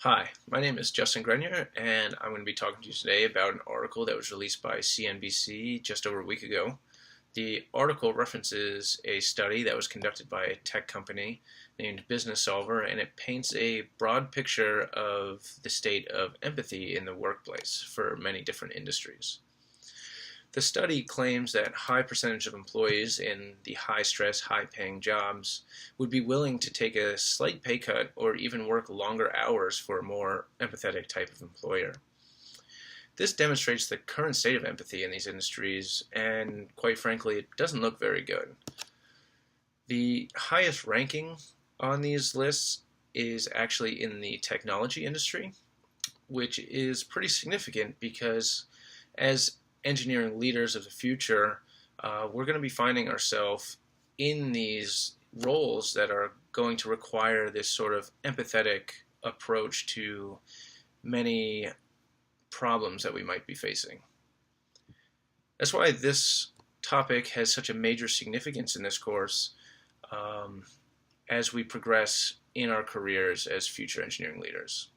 Hi, my name is Justin Grenier, and I'm going to be talking to you today about an article that was released by CNBC just over a week ago. The article references a study that was conducted by a tech company named Business Solver, and it paints a broad picture of the state of empathy in the workplace for many different industries. The study claims that high percentage of employees in the high-stress, high-paying jobs would be willing to take a slight pay cut or even work longer hours for a more empathetic type of employer. This demonstrates the current state of empathy in these industries, and quite frankly, it doesn't look very good. The highest ranking on these lists is actually in the technology industry, which is pretty significant because as engineering leaders of the future, we're going to be finding ourselves in these roles that are going to require this sort of empathetic approach to many problems that we might be facing. That's why this topic has such a major significance in this course as we progress in our careers as future engineering leaders.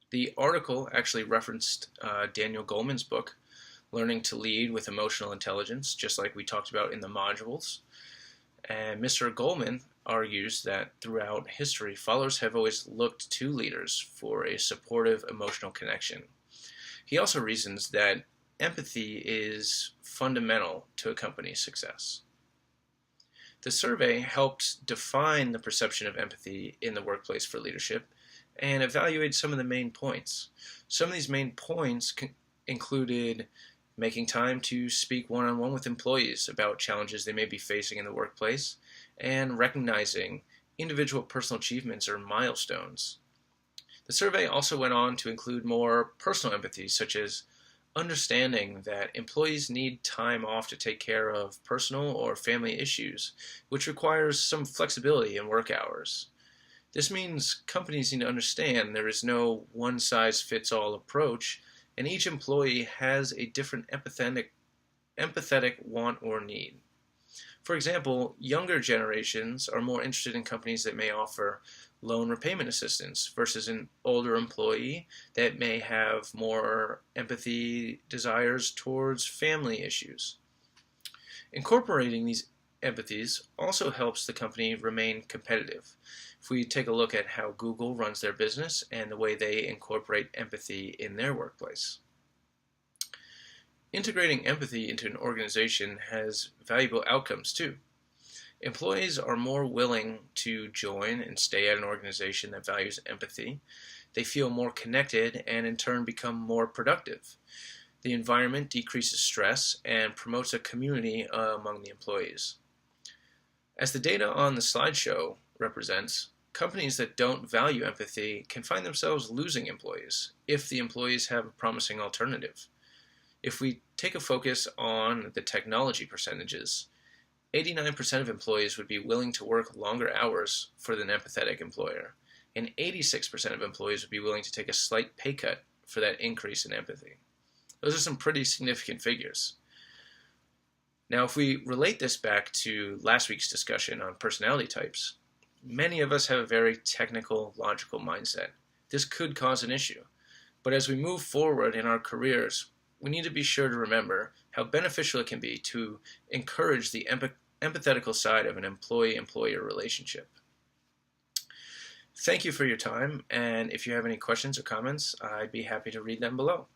The article actually referenced Daniel Goleman's book, Learning to Lead with Emotional Intelligence, just like we talked about in the modules. And Mr. Goleman argues that throughout history, followers have always looked to leaders for a supportive emotional connection. He also reasons that empathy is fundamental to a company's success. The survey helped define the perception of empathy in the workplace for leadership and evaluate some of the main points. Some of these main points included making time to speak one-on-one with employees about challenges they may be facing in the workplace, and recognizing individual personal achievements or milestones. The survey also went on to include more personal empathy, such as understanding that employees need time off to take care of personal or family issues, which requires some flexibility in work hours. This means companies need to understand there is no one-size-fits-all approach, and each employee has a different empathetic want or need. For example, younger generations are more interested in companies that may offer loan repayment assistance versus an older employee that may have more empathy desires towards family issues. Incorporating these empathies also helps the company remain competitive. If we take a look at how Google runs their business and the way they incorporate empathy in their workplace. Integrating empathy into an organization has valuable outcomes too. Employees are more willing to join and stay at an organization that values empathy. They feel more connected and in turn become more productive. The environment decreases stress and promotes a community among the employees. As the data on the slideshow represents, companies that don't value empathy can find themselves losing employees if the employees have a promising alternative. If we take a focus on the technology percentages, 89% of employees would be willing to work longer hours for an empathetic employer, and 86% of employees would be willing to take a slight pay cut for that increase in empathy. Those are some pretty significant figures. Now, if we relate this back to last week's discussion on personality types, many of us have a very technical, logical mindset. This could cause an issue. But as we move forward in our careers, we need to be sure to remember how beneficial it can be to encourage the empathetical side of an employee-employer relationship. Thank you for your time, and if you have any questions or comments, I'd be happy to read them below.